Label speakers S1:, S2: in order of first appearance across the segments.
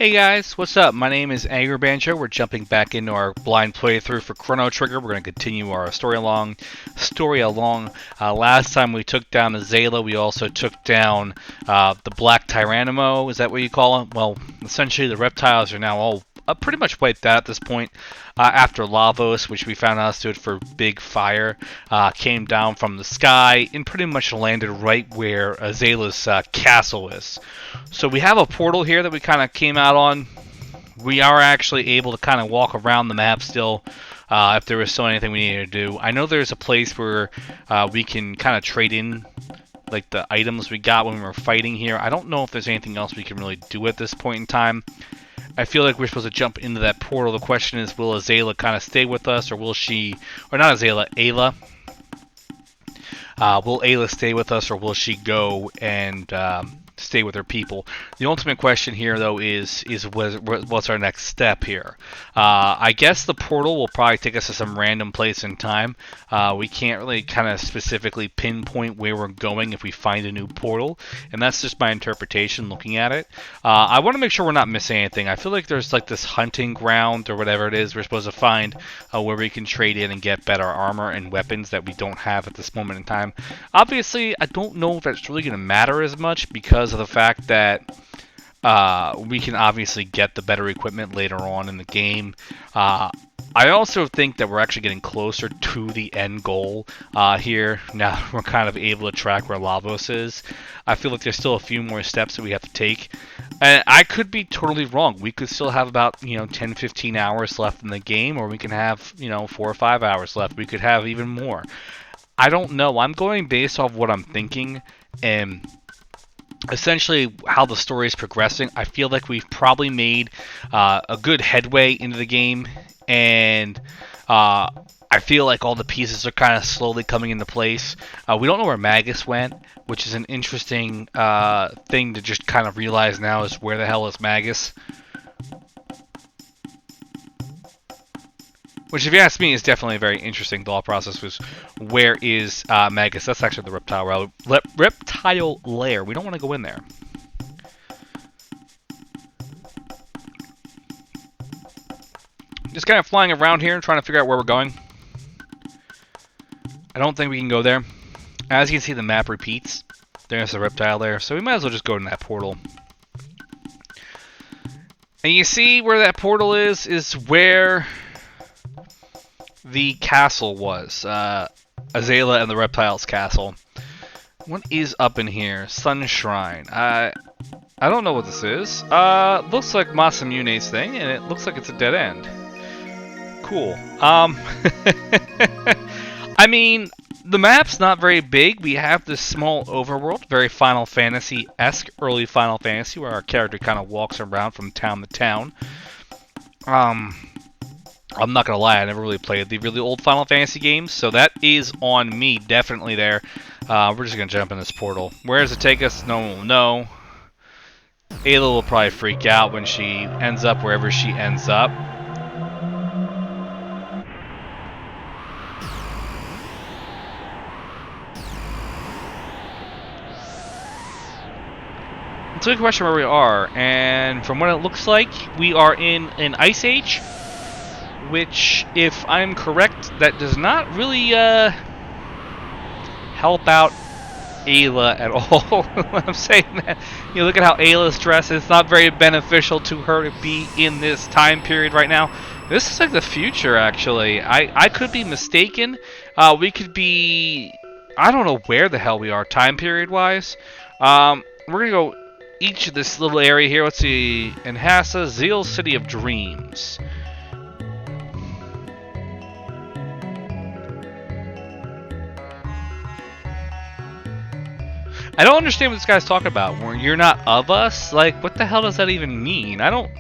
S1: Hey guys, what's up? My name is Angry Banjo. We're jumping back into our blind playthrough for Chrono Trigger. We're going to continue our story along. Last time we took down Azala, we also took down the Black Tyrannimo. Is that what you call it? Well, essentially the reptiles are now all pretty much wiped out at this point. After Lavos, which we found out stood for Big Fire, came down from the sky and pretty much landed right where Azala's castle is. So we have a portal here that we kind of came out on. We are actually able to kind of walk around the map still if there was still anything we needed to do. I know there's a place where we can kind of trade in like the items we got when we were fighting here. I don't know if there's anything else we can really do at this point in time. I feel like we're supposed to jump into that portal. The question is, will Azala kind of stay with us, or will she, or not Azala, Ayla. Will Ayla stay with us, or will she go and stay with her people? The ultimate question here, though, is what's our next step here? I guess the portal will probably take us to some random place in time. We can't really kind of specifically pinpoint where we're going if we find a new portal, and that's just my interpretation looking at it. I want to make sure we're not missing anything. I feel like there's like this hunting ground or whatever it is we're supposed to find where we can trade in and get better armor and weapons that we don't have at this moment in time. Obviously, I don't know if that's really going to matter as much because of the fact that we can obviously get the better equipment later on in the game. I also think that we're actually getting closer to the end goal here. Now we're kind of able to track where Lavos is. I feel like there's still a few more steps that we have to take. And I could be totally wrong. We could still have about 10-15 hours left in the game, or we can have 4 or 5 hours left. We could have even more. I don't know. I'm going based off what I'm thinking and essentially how the story is progressing. I feel like we've probably made a good headway into the game, and I feel like all the pieces are kind of slowly coming into place. We don't know where Magus went, which is an interesting thing to just kind of realize now, is where the hell is Magus? Which, if you ask me, is definitely a very interesting thought process, was where is Magus? That's actually the reptile lair. We don't want to go in there. Just kind of flying around here and trying to figure out where we're going. I don't think we can go there. As you can see, the map repeats. There's the reptile there, so we might as well just go in that portal. And you see where that portal is where the castle was. Azala and the reptile's castle. What is up in here? Sun Shrine. I don't know what this is. Looks like Masamune's thing, and it looks like it's a dead end. Cool. I mean, the map's not very big. We have this small overworld, very Final Fantasy-esque, early Final Fantasy, where our character kind of walks around from town to town. I'm not gonna lie, I never really played the really old Final Fantasy games, so that is on me, definitely there. We're just gonna jump in this portal. Where does it take us? No one will know. Ayla will probably freak out when she ends up wherever she ends up. It's a good question where we are, and from what it looks like, we are in an Ice Age. Which, if I'm correct, that does not really help out Ayla at all. When I'm saying that, look at how Ayla's dressed. It's not very beneficial to her to be in this time period right now. This is like the future, actually. I could be mistaken. We could be... I don't know where the hell we are time period-wise. We're going to go each of this little area here. Let's see. Enhasa, Zeal City of Dreams. I don't understand what this guy's talking about. When you're not of us, like, what the hell does that even mean? I'm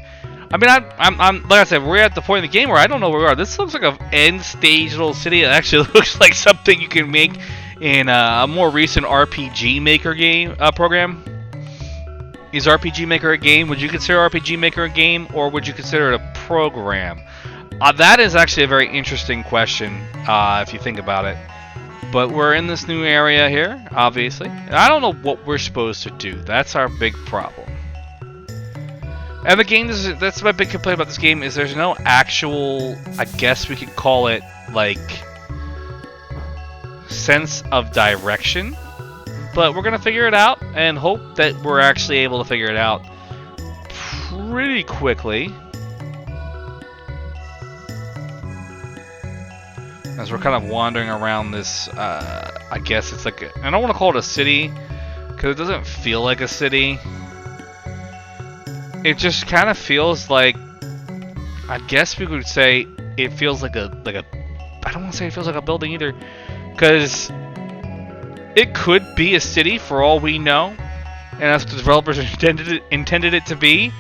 S1: like I said, we're at the point in the game where I don't know where we are. This looks like an end-stage little city. It actually looks like something you can make in a more recent RPG Maker game program. Is RPG Maker a game? Would you consider RPG Maker a game, or would you consider it a program? That is actually a very interesting question, if you think about it. But we're in this new area here, obviously. I don't know what we're supposed to do. That's our big problem. And the game, that's my big complaint about this game, is there's no actual, I guess we could call it, like, sense of direction. But we're going to figure it out and hope that we're actually able to figure it out pretty quickly. As we're kind of wandering around this, I guess it's like, I don't want to call it a city, because it doesn't feel like a city. It just kind of feels like, I guess we could say, it feels like a, I don't want to say it feels like a building either, because it could be a city for all we know, and that's what the developers intended it to be,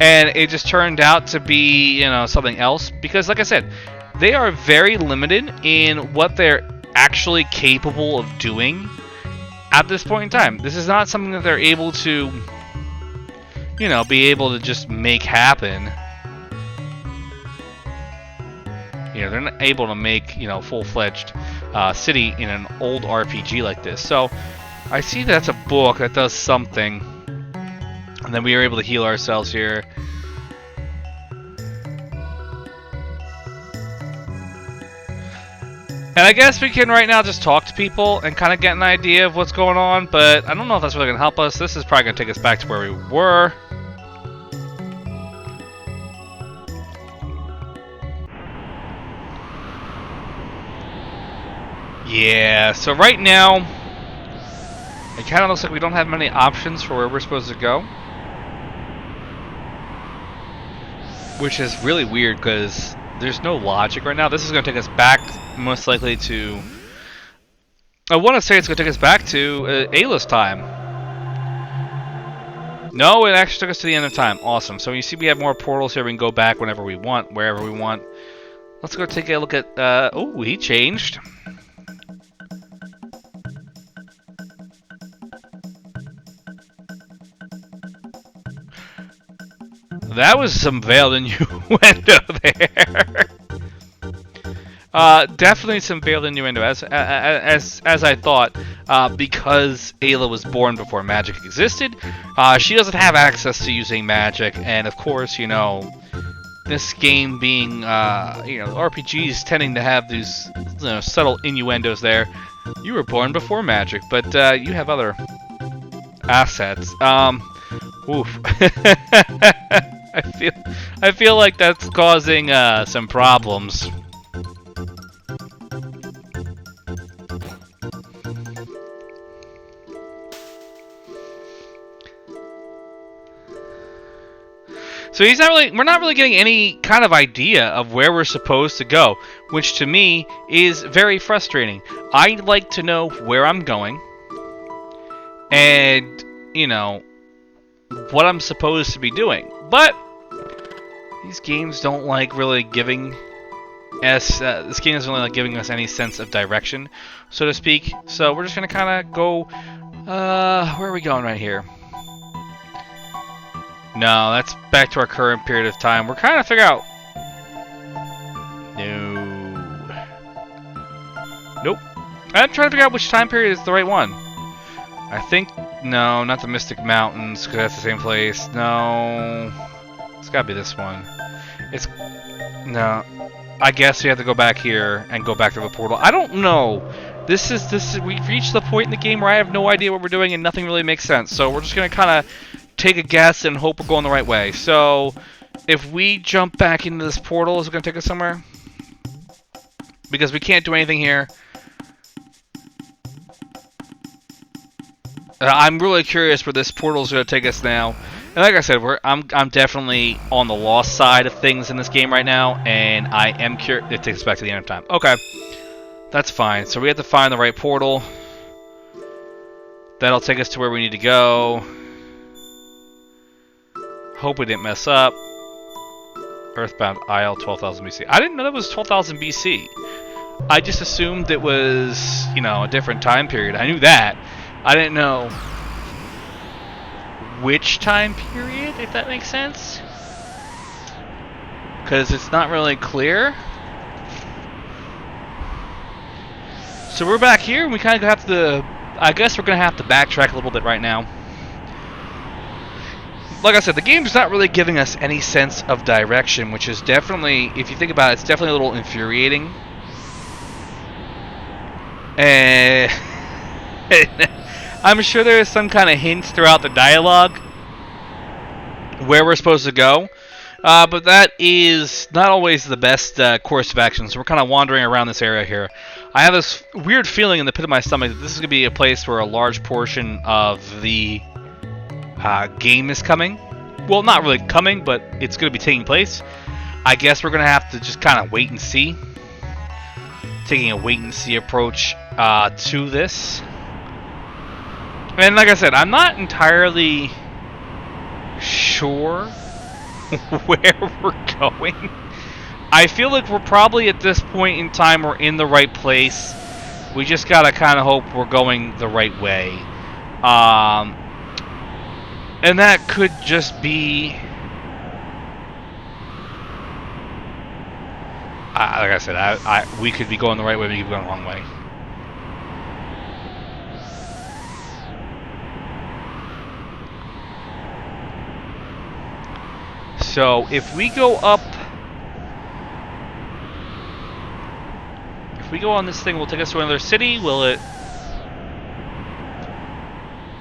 S1: and it just turned out to be, you know, something else, because like I said, they are very limited in what they're actually capable of doing at this point in time. This is not something that they're able to, you know, be able to just make happen. You know, they're not able to make, you know, full-fledged city in an old RPG like this. So, I see that's a book that does something. And then we are able to heal ourselves here. And I guess we can right now just talk to people and kind of get an idea of what's going on, but I don't know if that's really going to help us. This is probably going to take us back to where we were. Yeah, so right now, it kind of looks like we don't have many options for where we're supposed to go. Which is really weird, because there's no logic right now. This is going to take us back, most likely, to... I want to say it's going to take us back to Ayla's time. No, it actually took us to the end of time. Awesome. So you see we have more portals here. We can go back whenever we want, wherever we want. Let's go take a look at... oh, he changed. That was some veiled innuendo there. Definitely some veiled innuendo, as I thought, because Ayla was born before magic existed. She doesn't have access to using magic, and of course, you know, this game being, you know, RPGs tending to have these, you know, subtle innuendos there. You were born before magic, but you have other assets. Oof. I feel like that's causing some problems. So we're not really getting any kind of idea of where we're supposed to go, which to me is very frustrating. I'd like to know where I'm going, and, you know, what I'm supposed to be doing. But these games don't like really giving us, this game isn't really like giving us any sense of direction, so to speak. So we're just gonna kind of go, where are we going right here? No, that's back to our current period of time. We're trying to figure out... No. Nope. I'm trying to figure out which time period is the right one. I think... No, not the Mystic Mountains, because that's the same place. No. It's gotta be this one. It's... No. I guess we have to go back here and go back to the portal. I don't know. We've reached the point in the game where I have no idea what we're doing and nothing really makes sense. So we're just gonna kind of take a guess and hope we're going the right way. So, if we jump back into this portal, is it going to take us somewhere? Because we can't do anything here. I'm really curious where this portal is going to take us now. And like I said, I'm definitely on the lost side of things in this game right now, and I am curious. It takes us back to the end of time. Okay, that's fine. So we have to find the right portal. That'll take us to where we need to go. Hope we didn't mess up. Earthbound Isle, 12,000 BC. I didn't know that was 12,000 BC. I just assumed it was, you know, a different time period. I knew that. I didn't know which time period, if that makes sense. Because it's not really clear. So we're back here, and we kind of have to... I guess we're going to have to backtrack a little bit right now. like I said, the game's not really giving us any sense of direction, which is definitely, if you think about it, it's definitely a little infuriating. And I'm sure there is some kind of hints throughout the dialogue where we're supposed to go. But that is not always the best course of action, so we're kind of wandering around this area here. I have this weird feeling in the pit of my stomach that this is going to be a place where a large portion of the game is coming. Well, not really coming, but it's going to be taking place. I guess we're going to have to just kind of wait and see. Taking a wait-and-see approach to this. And like I said, I'm not entirely sure where we're going. I feel like we're probably at this point in time we're in the right place. We just gotta kind of hope we're going the right way. And that could just be... like I said, we could be going the right way, we could be going the wrong way. So, if we go up... If we go on this thing, will it take us to another city? Will it...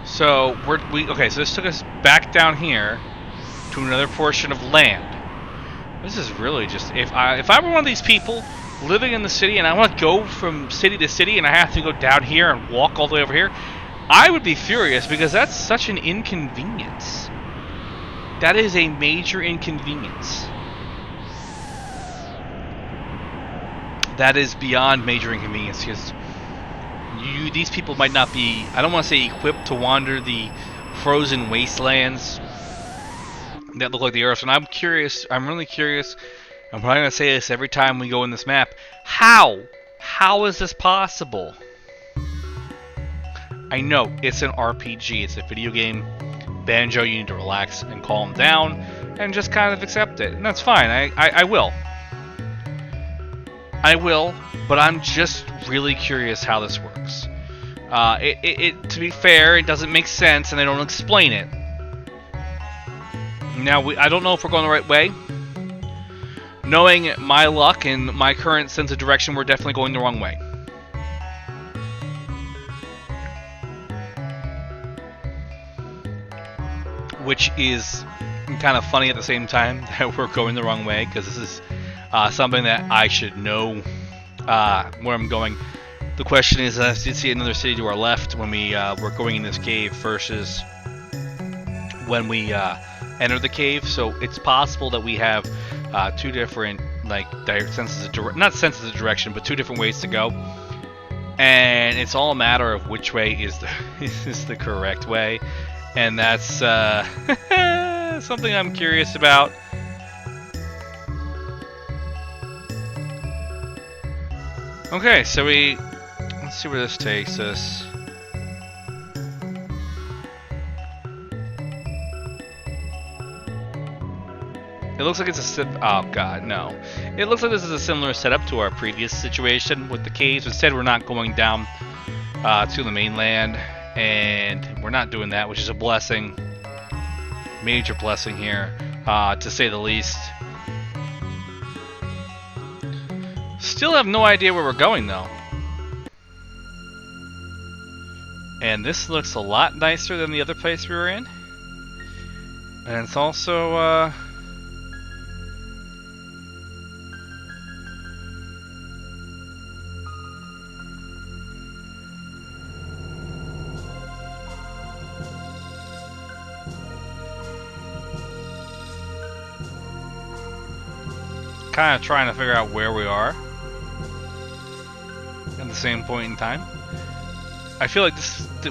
S1: So, okay, so this took us back down here to another portion of land. This is really just... If I were one of these people living in the city and I want to go from city to city and I have to go down here and walk all the way over here, I would be furious because that's such an inconvenience. That is a major inconvenience. That is beyond major inconvenience because these people might not be, I don't want to say equipped to wander the frozen wastelands that look like the Earth. And I'm curious, I'm really curious, I'm probably going to say this every time we go in this map. How? How is this possible? I know, it's an RPG, it's a video game. Banjo, you need to relax and calm down and just kind of accept it. And that's fine, I will. I will, but I'm just really curious how this works. To be fair, it doesn't make sense and they don't explain it. Now, I don't know if we're going the right way. Knowing my luck and my current sense of direction, we're definitely going the wrong way. Which is kind of funny at the same time that we're going the wrong way, because this is something that I should know where I'm going. The question is, I did see another city to our left when we were going in this cave versus when we enter the cave, so it's possible that we have two different senses of not senses of direction, but two different ways to go, and it's all a matter of which way is the correct way, and that's something I'm curious about. Okay, so let's see where this takes us. It looks like it's oh god, no. It looks like this is a similar setup to our previous situation with the caves. Instead, we're not going down to the mainland, and we're not doing that, which is a blessing. Major blessing here, to say the least. Still have no idea where we're going, though. And this looks a lot nicer than the other place we were in. And it's also, kind of trying to figure out where we are at the same point in time. I feel like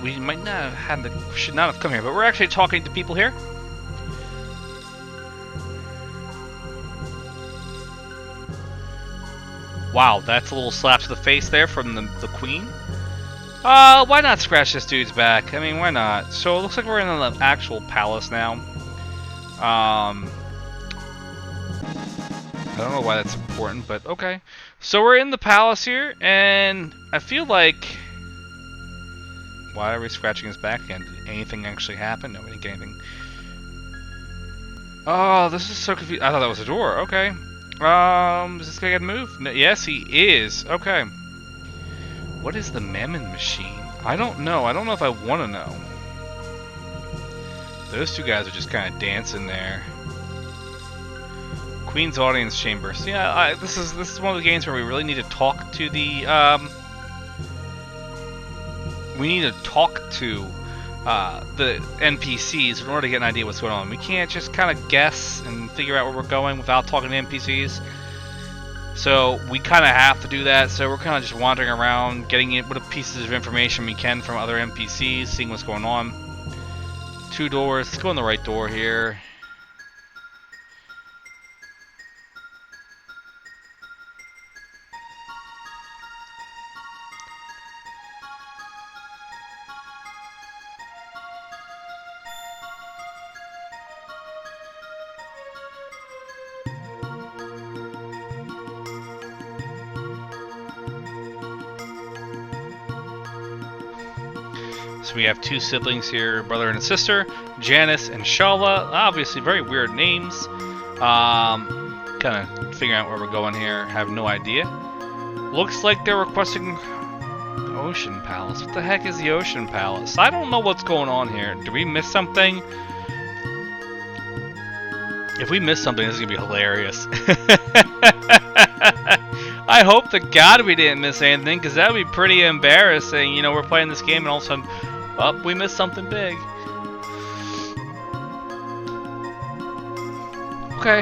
S1: we might not have should not have come here, but we're actually talking to people here. Wow, that's a little slap to the face there from the queen. Why not scratch this dude's back? I mean, why not? So it looks like we're in an actual palace now. I don't know why that's important, but okay. So we're in the palace here, and I feel like... Why are we scratching his back again? Did anything actually happen? No, we didn't get anything. Oh, this is so confusing. I thought that was a door. Okay. Is this guy gonna move? No, yes, he is. Okay. What is the Mammon Machine? I don't know. I don't know if I want to know. Those two guys are just kind of dancing there. Queen's Audience Chamber. So yeah, this is one of the games where we really need to talk to the we need to talk to the NPCs in order to get an idea what's going on. We can't just kind of guess and figure out where we're going without talking to NPCs. So we kind of have to do that. So we're kind of just wandering around, getting what pieces of information we can from other NPCs, seeing what's going on. 2 doors. Let's go in the right door here. So we have 2 siblings here, brother and a sister, Janice and Shala. Obviously, very weird names. Kind of figuring out where we're going here. Have no idea. Looks like they're requesting the Ocean Palace. What the heck is the Ocean Palace? I don't know what's going on here. Did we miss something? If we miss something, this is gonna be hilarious. I hope to God we didn't miss anything, because that would be pretty embarrassing. You know, we're playing this game and all of a sudden, oh, we missed something big. Okay,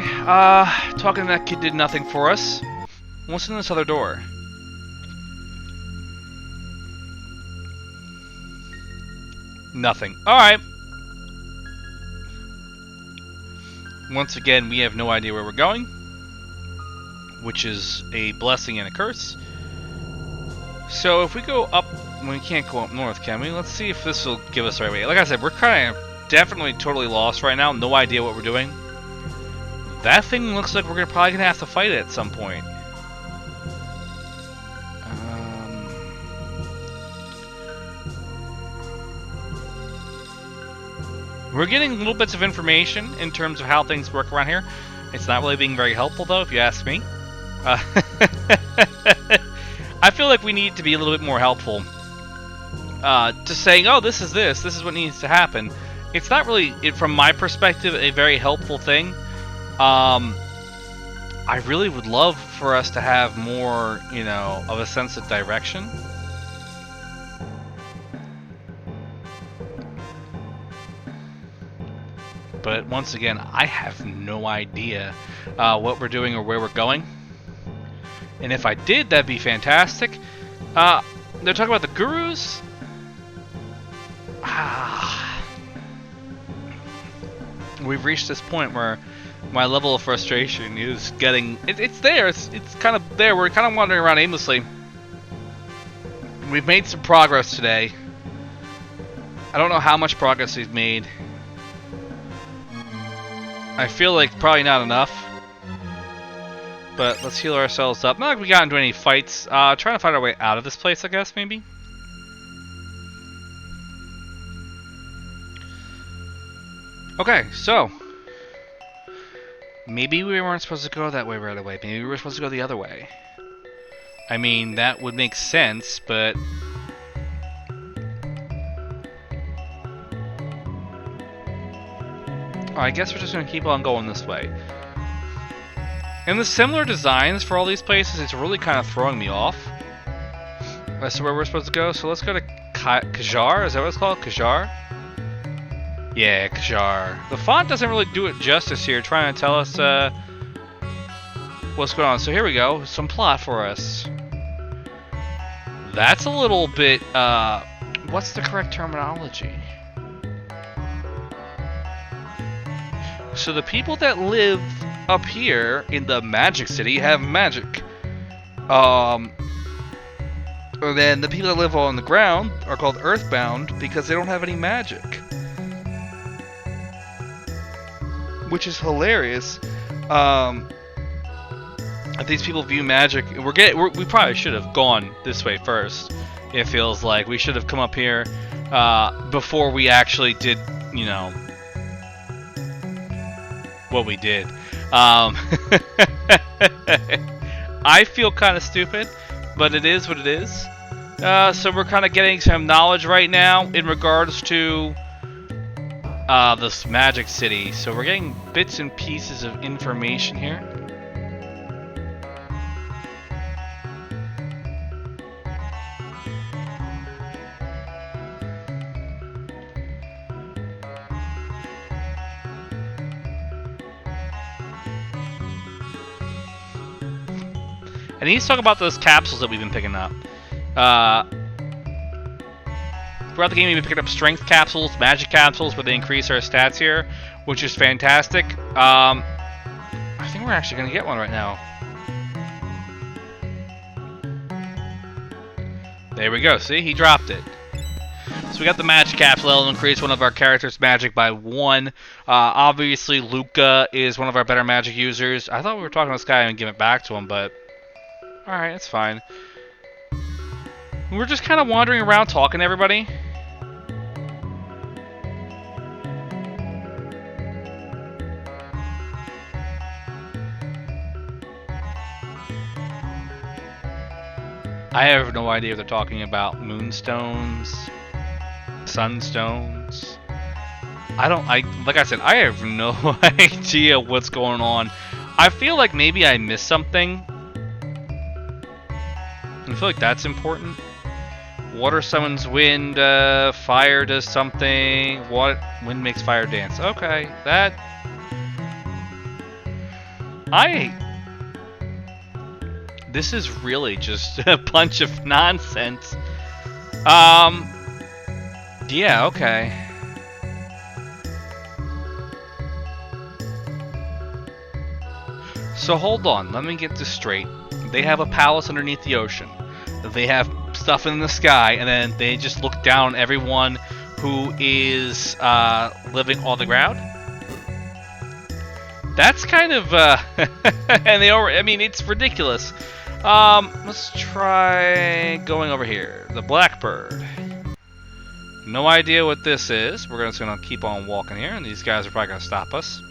S1: talking to that kid did nothing for us. What's in this other door? Nothing. Alright. Once again, we have no idea where we're going, which is a blessing and a curse. So if we go up, we can't go up north, can we? Let's see if this will give us the right way. Like I said, we're kind of definitely totally lost right now. No idea what we're doing. That thing looks like we're probably going to have to fight it at some point. We're getting little bits of information in terms of how things work around here. It's not really being very helpful, though, if you ask me. I feel like we need to be a little bit more helpful. Just saying, oh, this is what needs to happen. It's not really, from my perspective, a very helpful thing. I really would love for us to have more, you know, of a sense of direction. But once again, I have no idea what we're doing or where we're going. And if I did, that'd be fantastic. They're talking about the gurus. We've reached this point where my level of frustration is getting... It's there. It's kind of there. We're kind of wandering around aimlessly. We've made some progress today. I don't know how much progress we've made. I feel like probably not enough. But let's heal ourselves up. Not like we got into any fights. Trying to find our way out of this place, I guess, maybe? Okay, so... maybe we weren't supposed to go that way right away. Maybe we were supposed to go the other way. I mean, that would make sense, but... oh, I guess we're just going to keep on going this way. And the similar designs for all these places, it's really kind of throwing me off. That's where we're supposed to go. So let's go to Kajar. Is that what it's called? Kajar? Yeah, Kajar. The font doesn't really do it justice here, trying to tell us what's going on. So here we go. Some plot for us. That's a little bit... what's the correct terminology? So the people that live up here in the Magic City have magic. And then the people that live on the ground are called Earthbound because they don't have any magic. Which is hilarious. If these people view magic, we probably should have gone this way first. It feels like we should have come up here before we actually did, you know, what we did. Um, I feel kind of stupid, but it is what it is. So we're kind of getting some knowledge right now in regards to this magic city. So we're getting bits and pieces of information here. And he's talking about those capsules that we've been picking up. Throughout the game, we've been picking up strength capsules, magic capsules, where they increase our stats here, which is fantastic. I think we're actually going to get one right now. There we go. See, he dropped it. So we got the magic capsule. It'll increase one of our characters' magic by 1. Obviously, Luca is one of our better magic users. I thought we were talking to this guy and giving it back to him, but alright, that's fine. We're just kind of wandering around talking to everybody. I have no idea if they're talking about moonstones, sunstones. Like I said, I have no idea what's going on. I feel like maybe I missed something. I feel like that's important. Water summons wind, fire does something. Wind makes fire dance. Okay, that... This is really just a bunch of nonsense. Yeah, okay. So hold on, let me get this straight. They have a palace underneath the ocean. They have stuff in the sky, and then they just look down on everyone who is living on the ground. That's kind of and I mean, it's ridiculous. Let's try going over here. The Blackbird. No idea what this is. We're just gonna keep on walking here, and these guys are probably gonna stop us.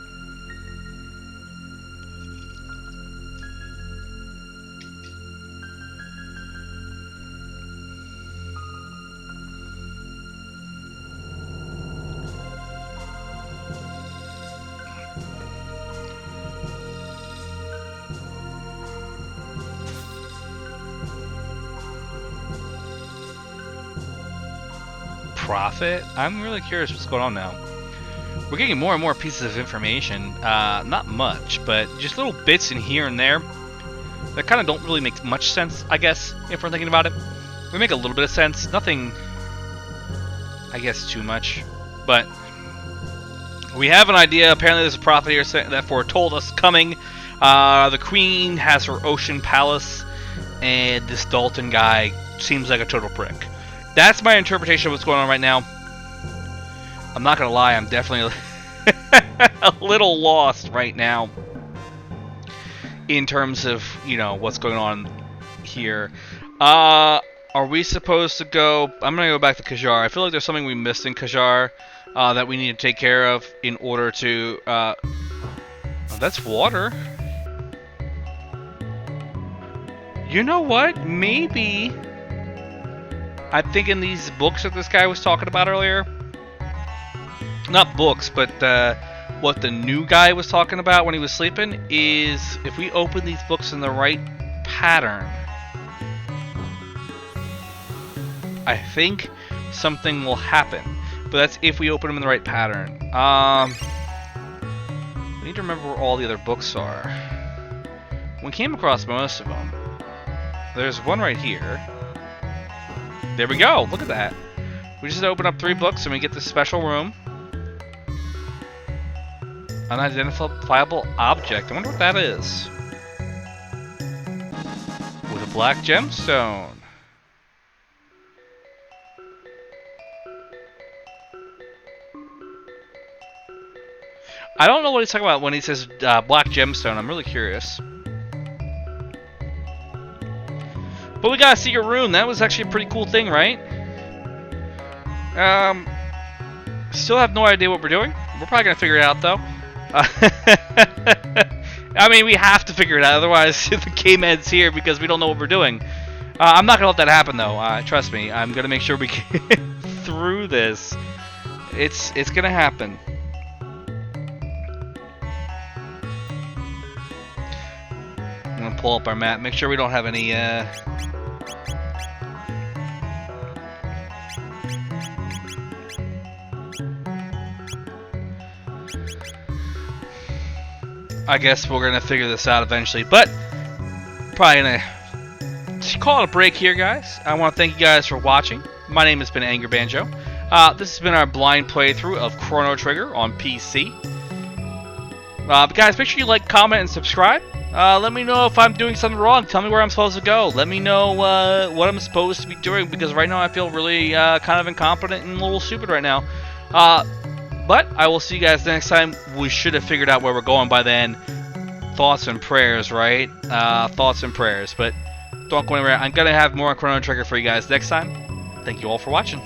S1: Profit? I'm really curious what's going on now. We're getting more and more pieces of information. Not much, but just little bits in here and there that kind of don't really make much sense, I guess, if we're thinking about it. They make a little bit of sense. Nothing, I guess, too much. But we have an idea. Apparently there's a prophet here that foretold us coming. The queen has her ocean palace, and this Dalton guy seems like a total prick. That's my interpretation of what's going on right now. I'm not gonna lie, I'm definitely a little lost right now in terms of, you know, what's going on here. Are we supposed to go... I'm gonna go back to Kajar. I feel like there's something we missed in Kajar that we need to take care of in order to... Oh, that's water. You know what? Maybe... I'm thinking these books that this guy was talking about earlier. Not books, but what the new guy was talking about when he was sleeping is if we open these books in the right pattern, I think something will happen. But that's if we open them in the right pattern. We need to remember where all the other books are. We came across most of them. There's one right here. There we go. Look at that. We just open up 3 books and we get this special room. Unidentifiable object. I wonder what that is. With a black gemstone. I don't know what he's talking about when he says black gemstone. I'm really curious. But we got a secret room. That was actually a pretty cool thing, right? Still have no idea what we're doing. We're probably going to figure it out, though. I mean, we have to figure it out, otherwise the game ends here because we don't know what we're doing. I'm not gonna let that happen, though. Trust me. I'm gonna make sure we get through this. It's gonna happen. I'm gonna pull up our map. Make sure we don't have any. I guess we're gonna figure this out eventually, but probably gonna call it a break here, guys. I want to thank you guys for watching. My name has been Angry Banjo. This has been our blind playthrough of Chrono Trigger on PC. But guys, make sure you like, comment, and subscribe. Let me know if I'm doing something wrong. Tell me where I'm supposed to go. Let me know what I'm supposed to be doing, because right now I feel really kind of incompetent and a little stupid right now. But I will see you guys next time. We should have figured out where we're going by then. Thoughts and prayers, right? Thoughts and prayers. But don't go anywhere. I'm going to have more on Chrono Trigger for you guys next time. Thank you all for watching.